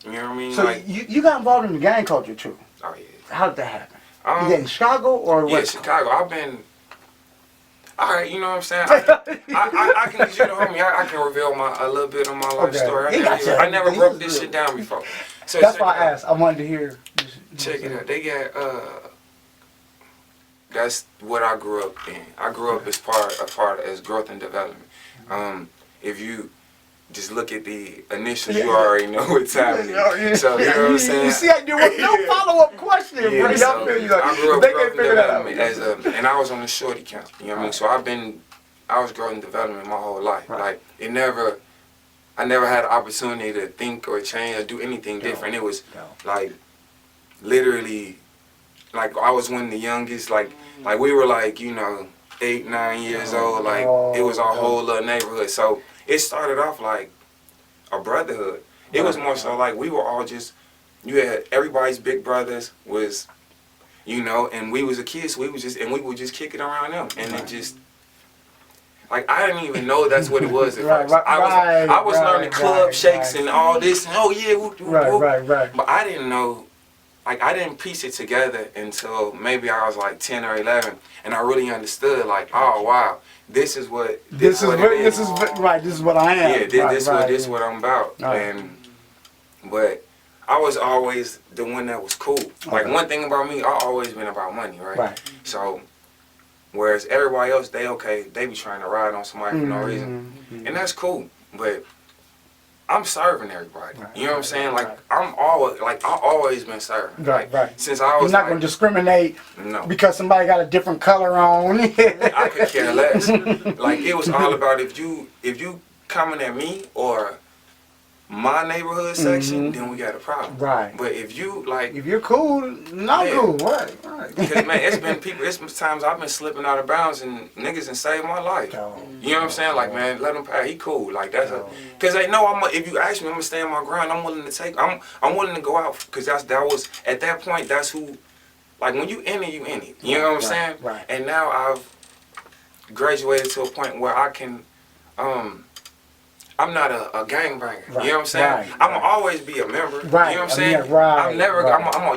You know what I mean? So like, you got involved in the gang culture too. oh yeah. How did that happen? You get in Chicago or yeah, what? Chicago. I've been. All right, you know what I'm saying. I can get you the homie. I can reveal a little bit of my life story. I never broke this shit down before. So that's why I asked. I wanted to hear. Check it out. They got that's what I grew up in. I grew up as part as growth and development. If you just look at the initials, you already know what's happening. So you know what I'm saying. You see, I do no follow-up question, bro. Yeah, so I grew up they growth can't and figure that out. development and I was on the shorty count. You know what I mean. So I was growth and development my whole life. Like I never had an opportunity to think or change or do anything different. It was like literally. Like I was one of the youngest, like we were like, you know, 8, 9 years old, like it was our whole little neighborhood. So it started off like a brotherhood. It was more so like we were all just, you had everybody's big brothers was, you know, and we was a kids, so we would just kick it around them. And it just, like I didn't even know that's what it was at first. I was learning club shakes and all this, and oh yeah, but I didn't know. Like I didn't piece it together until maybe I was like 10 or 11, and I really understood. Like, oh wow, this is what this is what I am. Yeah, this is what I'm about. And but I was always the one that was cool. Like one thing about me, I always been about money, right? So whereas everybody else, they be trying to ride on somebody for no reason, and that's cool, but. I'm serving everybody. You know what I'm saying? Like I always been serving. Since I was. You're not gonna discriminate. No. Because somebody got a different color on. I could care less. Like it was all about if you coming at me or my neighborhood section, then we got a problem. Right. But if you like, if you're cool, not cool. Right. Because man, it's been times I've been slipping out of bounds and niggas and saved my life. You know what I'm saying? Like man, let him pass. He cool. Like that's because they know if you ask me, I'm gonna stay on my grind. I'm willing to take. I'm willing to go out because that was at that point. That's who. Like when you in it, you in it. You know what I'm saying? Right. And now I've graduated to a point where I can. I'm not a gangbanger. You know what I'm saying? I'm gonna always be a member. You know what I'm saying? I'm never.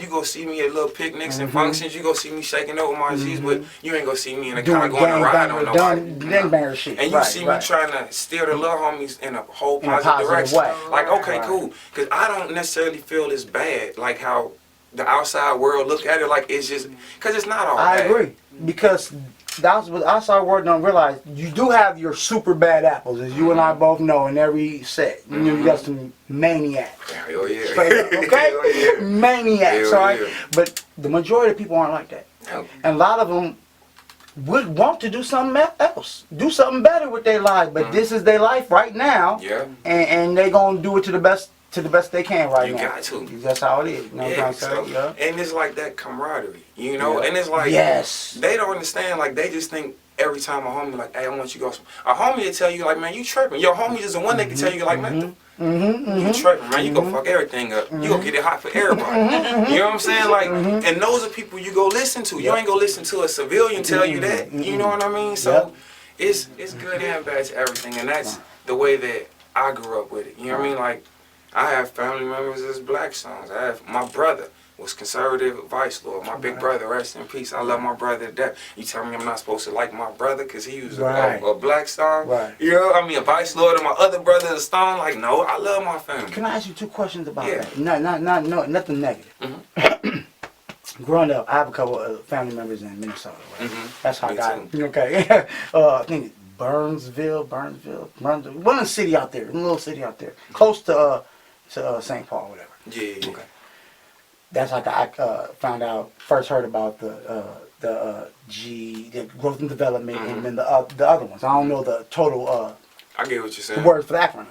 You go see me at little picnics and functions. You go see me shaking up with my G's, but you ain't gonna see me in a car going to ride on nobody. Gangbanger shit. And you see me trying to steer the little homies in a whole positive direction. Like okay, cool, because I don't necessarily feel it's bad. Like how the outside world look at it. Like it's just because it's not all bad. I agree because. That's what outside world don't realize. You do have your super bad apples, as you and I both know in every set. You know, you got some maniacs. Oh yeah. Straight up, okay? Maniacs, all right? But the majority of people aren't like that. And a lot of them would want to do something else. Do something better with their life. But this is their life right now. Yeah. And they gonna do it to the best they can right now. You got to. That's how it is. You know what I'm saying? And it's like that camaraderie, you know? And it's like, they don't understand, like, they just think every time a homie like, hey, I want you to go. A homie will tell you, like, man, you tripping. Your homie is the one that can tell you, like, man, you tripping, man. You go fuck everything up. You go get it hot for everybody. You know what I'm saying? Like, and those are people you go listen to. You ain't go listen to a civilian tell you that. You know what I mean? So it's good and bad to everything. And that's the way that I grew up with it. You know what I mean? Like, I have family members as black sons. I have my brother was conservative vice lord. My big brother, rest in peace. I love my brother to death. You tell me I'm not supposed to like my brother because he was a black star? You know, I mean a vice lord and my other brother a stone. Like no, I love my family. Can I ask you 2 questions about that? No, nothing negative. Growing up, I have a couple of family members in Minnesota. Right? That's how I got it. Okay, I think Burnsville, one of the city out there, a little city out there, close to St. Paul, whatever. Yeah. Okay. That's like I found out, first heard about the growth and development, and then the other ones. I don't know the total. I get what you're saying. The word for the acronym.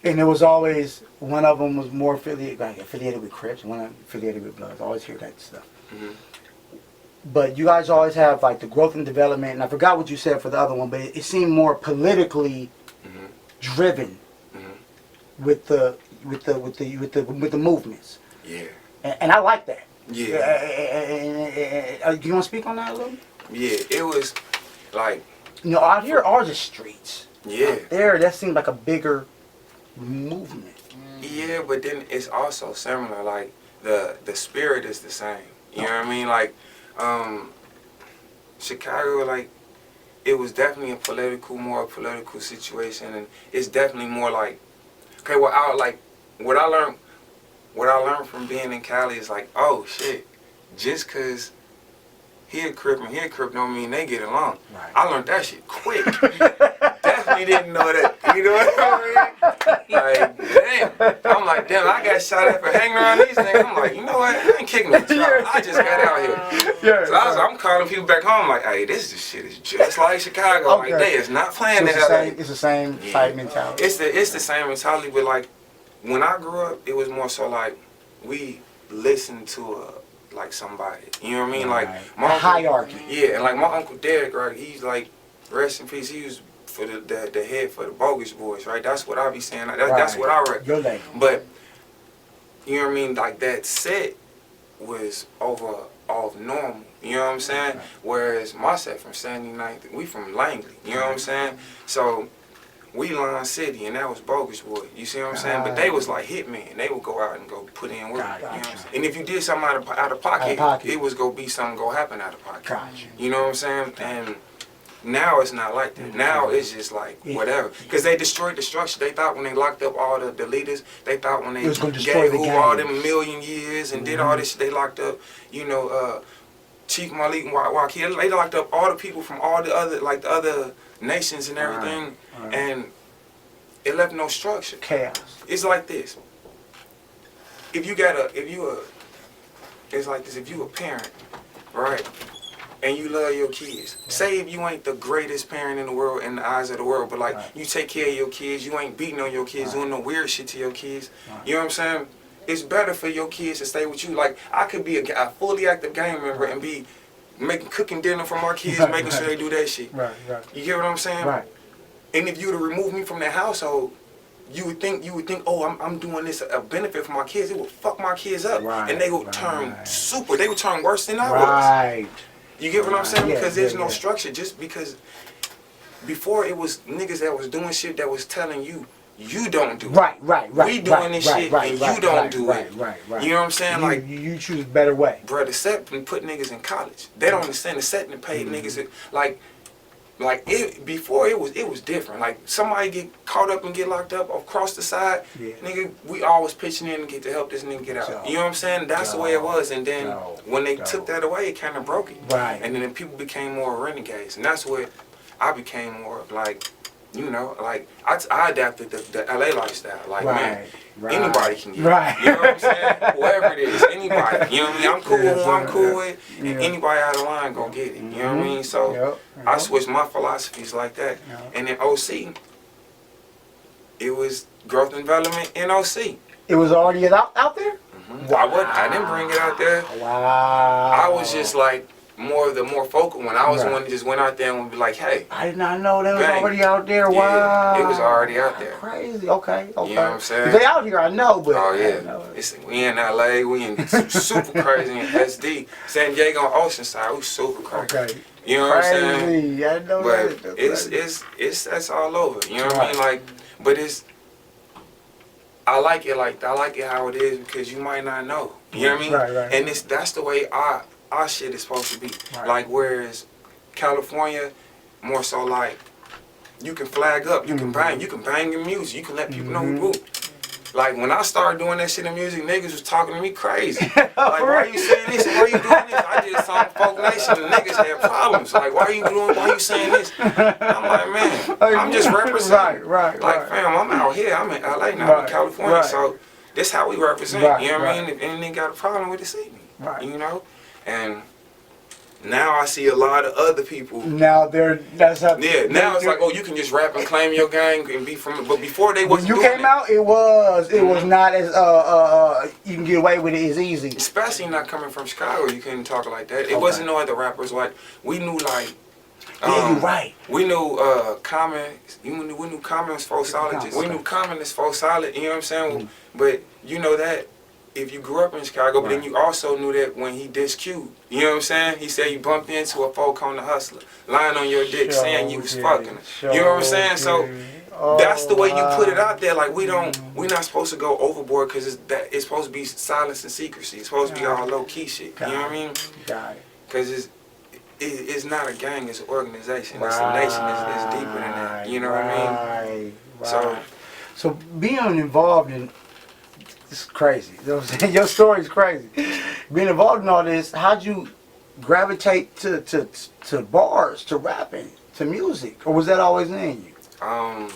And it was always one of them was more affiliated with Crips, one affiliated with Bloods. I always hear that stuff. But you guys always have like the growth and development, and I forgot what you said for the other one, but it seemed more politically driven with the movements. Yeah. And I like that. Yeah. Do you want to speak on that a little? Yeah, it was like. You know, out here are the streets. Yeah. Out there, that seemed like a bigger movement. Yeah, but then it's also similar. Like the spirit is the same. You know what I mean? Like Chicago, like it was definitely a more political situation, and it's definitely more like okay. Well, what I learned, what I learned from being in Cali is like, oh shit, just cause he a Crip and he a Crip don't mean they get along. Right. I learned that shit quick. Definitely didn't know that. You know what I mean? Like, damn. I'm like, damn, I got shot at for hanging around these niggas. I'm like, you know what? I ain't kicking no trouble. I just got out here. So I'm calling people back home like, hey, this shit is just like Chicago. Okay. Like, they is not playing so that. It's the same type mentality. It's the same mentality, but like, when I grew up, it was more so like, we listened to like somebody. You know what I mean? Right. Like, my hierarchy. Yeah, and like my Uncle Derek, right, he's like, rest in peace, he was for the head for the Bogus Boys, right? That's what I be saying. That's what I reckon. Your name. But you know what I mean? Like that set was off normal. You know what I'm saying? Right. Whereas my set from 79th, we from Langley. You know what I'm saying? So we Line City, and that was Bogus Boy. You see what I'm saying? But they was like hitmen. They would go out and go put in work. You know what I'm saying? And if you did something out of pocket, it was go be something go happen out of pocket. You know what I'm saying? And now it's not like that. Now it's just like whatever. Because they destroyed the structure. They thought when they locked up all the leaders, they thought when they gave all them a million years and did all this shit, they locked up, you know, Chief Malik and Wakil. They locked up all the people from all the other nations and everything. And it left no structure. Chaos. It's like this. It's like this. If you a parent, right? And you love your kids. Say if you ain't the greatest parent in the world in the eyes of the world, but like you take care of your kids, you ain't beating on your kids, doing no weird shit to your kids. You know what I'm saying? It's better for your kids to stay with you. Like I could be a fully active gang member and be cooking dinner for my kids, making sure they do that shit. You get what I'm saying? Right. And if you were to remove me from that household, you would think, oh, I'm doing this a benefit for my kids. It would fuck my kids up, and they would turn they would turn worse than I was. You get what I'm saying? Because there's no structure. Just because before it was niggas that was doing shit that was telling you don't do it. Right. We doing this shit and you don't do it. You know what I'm saying? Like you choose a better way. Bro, the set and put niggas in college. They don't understand the set and paid niggas before it was different. Like somebody get caught up and get locked up across the side, nigga, we always pitching in to get to help this nigga get out. You know what I'm saying? That's the way it was. And then when they took that away, it kind of broke it. Right. And then people became more renegades, and that's what I became more of. Like, you know, like I adapted the LA lifestyle. Like man, anybody can get it. You know what I'm saying? Whoever it is, anybody. You know what I mean? I'm cool with who I'm cool with, and anybody out of line gonna get it. You know what I mean? So I switched my philosophies like that. And in OC, it was growth and development in OC. It was already out there? Wow. I didn't bring it out there. Wow. I was just like more focal when I was the one that just went out there and would be like, hey. I did not know that was already out there. Wow. Yeah, it was already out there. Crazy. Okay. You know what I'm saying? They out here, I know, but. Oh yeah. We in LA, we in super crazy in SD. San Diego on Oceanside, we super crazy. Okay. You know what I'm saying? I know but that. it's that's all over. You know what I mean? Like, but I like it how it is because you might not know. You know what I mean? Right. And that's the way our shit is supposed to be. Like whereas California, more so like you can flag up, you can bang your music, you can let people know who group. Like when I started doing that shit in music, niggas was talking to me crazy. Like, why you saying this? Why you doing this? I did some Folk Nation and niggas had problems. Like, why you saying this? I'm like, man, I'm just representing. Like, fam, I'm out here. I'm in LA now, I'm in California. So this how we represent. You know what I mean? If anything got a problem with it, see me. You know? And now I see a lot of other people. Now that's how. Yeah, now it's like, oh, you can just rap and claim your gang and be from it. But before they wasn't doing it. When you came out, it was not as you can get away with it as easy. Especially not coming from Chicago, you couldn't talk like that. It wasn't no other rappers like we knew like. You're right. We knew Common. We knew Common was full solid. We knew Common is full solid. You know what I'm saying? But you know that. If you grew up in Chicago, but then you also knew that when he dissed Q, you know what I'm saying? He said you bumped into a folk on the hustler, lying on your dick, saying you was fucking. You know what I'm saying? So that's the way you put it out there. Like we're not supposed to go overboard because it's supposed to be silence and secrecy. It's supposed to be all low key shit. You know what I mean? Got it. Because it's not a gang, it's an organization. It's a nation. It's deeper than that. You know what I mean? Right. So being involved in it's crazy. You know what I'm saying? Your story's crazy. Being involved in all this, how'd you gravitate to bars, to rapping, to music, or was that always in you? I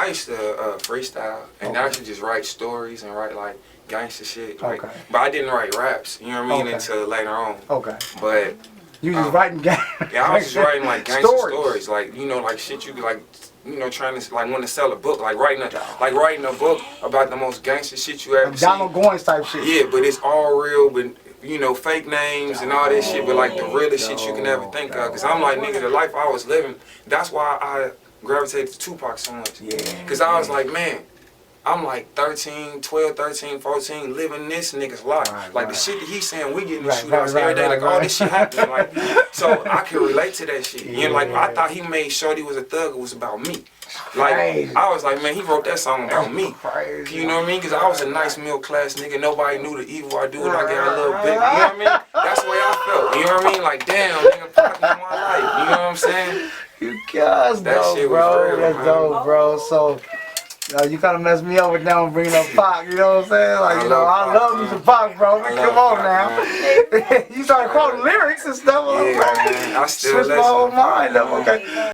used to freestyle and I used to just write stories and write like gangster shit. Like, but I didn't write raps. You know what I mean? Until later on. Okay. But you just writing yeah, I was just writing like gangster stories, like like shit you could like. Trying to like want to sell a book, like writing a book about the most gangster shit you ever seen. Donald Goins type shit. Yeah, but it's all real, but fake names and all this shit, but like the realest shit you can ever think of. Cause I'm like, nigga, the life I was living, that's why I gravitated to Tupac so much. Yeah. Cause I was like, man, I'm like 13, 12, 13, 14, living this nigga's life. The shit that he's saying, we getting shootouts every day. Like, all this shit happening. Like, so I can relate to that shit. You know, like, I thought he made Shorty Was a Thug, it was about me. Like, I was like, man, he wrote that song about me. You know what I mean? Because I was a nice middle class nigga. Nobody knew the evil I do when I got a little bit. You know what I mean? That's the way I felt. You know what I mean? Like, damn, nigga, Pac in my life. You know what I'm saying? You guys, that shit bro. Was real, that's dope, bro. So, you kind of messed me up with now bringing up Pac, you know what I'm saying? Like, I love me some Pac, bro. Come on now. You started quoting lyrics and stuff. Yeah, man. I still switched my whole mind up. Okay.